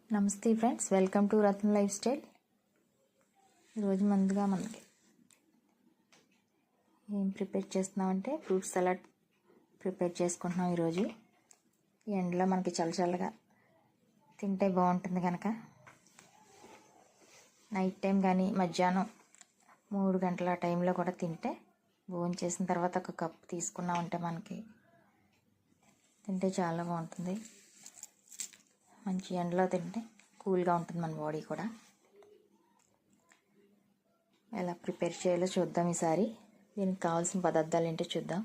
నమస్తే friends, welcome to Ratna life style. ఈరోజు మనకి ఏం ప్రిపేర్ చేస్తున్నామంటే ఫ్రూట్ సలాడ్ ప్రిపేర్ చేసుకుంటున్నాం. ఈరోజు ఈ ఎండలో మనకి చల్లగా తింటే బాగుంటుంది కనుక నైట్ టైం కానీ మధ్యాహ్నం 3 గంటల టైంలో కూడా తింటే, భోజనం చేసిన తర్వాత ఒక కప్పు తీసుకున్నామంటే మనకి తింటే చాలా బాగుంటుంది. మంచి ఎండలో తింటే కూల్గా ఉంటుంది మన బాడీ కూడా. ఎలా ప్రిపేర్ చేయాలో చూద్దాం ఈసారి. దీనికి కావాల్సిన పదార్థాలు ఏంటో చూద్దాం.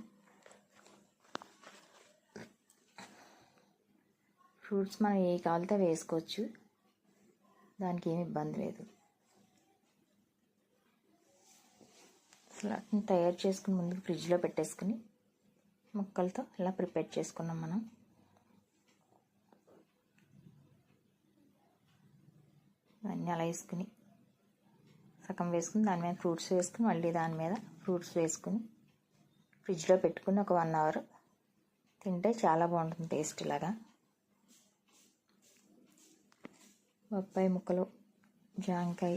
ఫ్రూట్స్ మనం ఏ కావాలితే వేసుకోవచ్చు, దానికి ఏమి ఇబ్బంది లేదు. అసలు తయారు చేసుకుని ముందుకు ఫ్రిడ్జ్లో పెట్టేసుకుని ముక్కలతో ఇలా ప్రిపేర్ చేసుకున్నాం మనం. ఇవన్నీ అలా వేసుకుని సగం వేసుకుని దాని మీద ఫ్రూట్స్ వేసుకుని మళ్ళీ దాని మీద ఫ్రూట్స్ వేసుకుని ఫ్రిడ్జ్లో పెట్టుకుని ఒక 1 అవర్ తింటే చాలా బాగుంటుంది టేస్ట్. ఇలాగా బొప్పాయి ముక్కలు, జాంకాయ,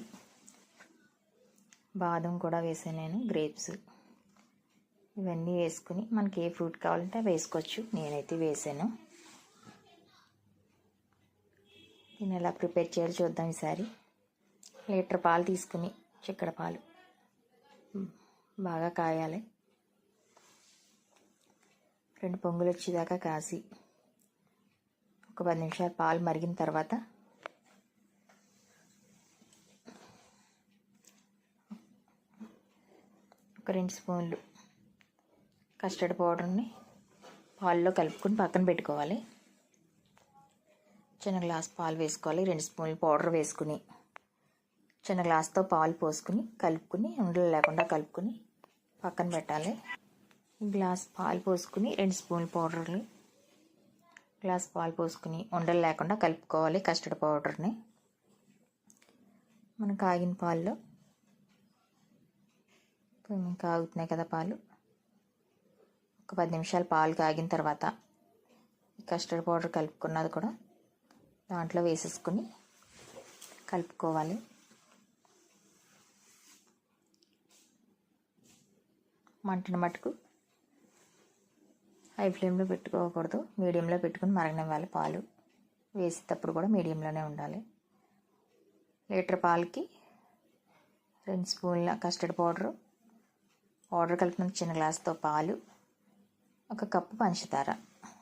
బాదం కూడా వేసాను నేను, గ్రేప్స్, ఇవన్నీ వేసుకుని మనకి ఏ ఫ్రూట్ కావాలంటే వేసుకోవచ్చు. నేనైతే వేసాను. దీన్ని ఎలా ప్రిపేర్ చేయాలో చూద్దాం ఈసారి. లీటర్ పాలు తీసుకుని, చిక్కడ పాలు బాగా కాయాలి. 2 పొంగులు వచ్చేదాకా కాసి ఒక 10 నిమిషాలు పాలు మరిగిన తర్వాత ఒక 2 స్పూన్లు కస్టర్డ్ పౌడర్ని పాల్లో కలుపుకొని పక్కన పెట్టుకోవాలి. చిన్న గ్లాస్ పాలు వేసుకోవాలి. 2 స్పూన్లు పౌడర్ వేసుకుని చిన్న గ్లాస్తో పాలు పోసుకుని కలుపుకుని ఉండలు లేకుండా కలుపుకుని పక్కన పెట్టాలి. గ్లాస్ పాలు పోసుకుని 2 స్పూన్ల పౌడర్ని గ్లాస్ పాలు పోసుకుని ఉండలు లేకుండా కలుపుకోవాలి. కస్టర్డ్ పౌడర్ని మనం కాగిన పాల్లో కాగుతున్నాయి కదా పాలు, ఒక 10 నిమిషాలు పాలు కాగిన తర్వాత కస్టర్డ్ పౌడర్ కలుపుకున్నది కూడా దాంట్లో వేసేసుకుని కలుపుకోవాలి. మంటను మట్టుకు హై ఫ్లేమ్లో పెట్టుకోకూడదు, మీడియంలో పెట్టుకుని మరగనివ్వాలి. పాలు వేసేటప్పుడు కూడా మీడియంలోనే ఉండాలి. లీటర్ పాలకి 2 స్పూన్ల కస్టర్డ్ పౌడర్ కలిపిన చిన్న గ్లాస్తో పాలు, 1 కప్పు పంచదార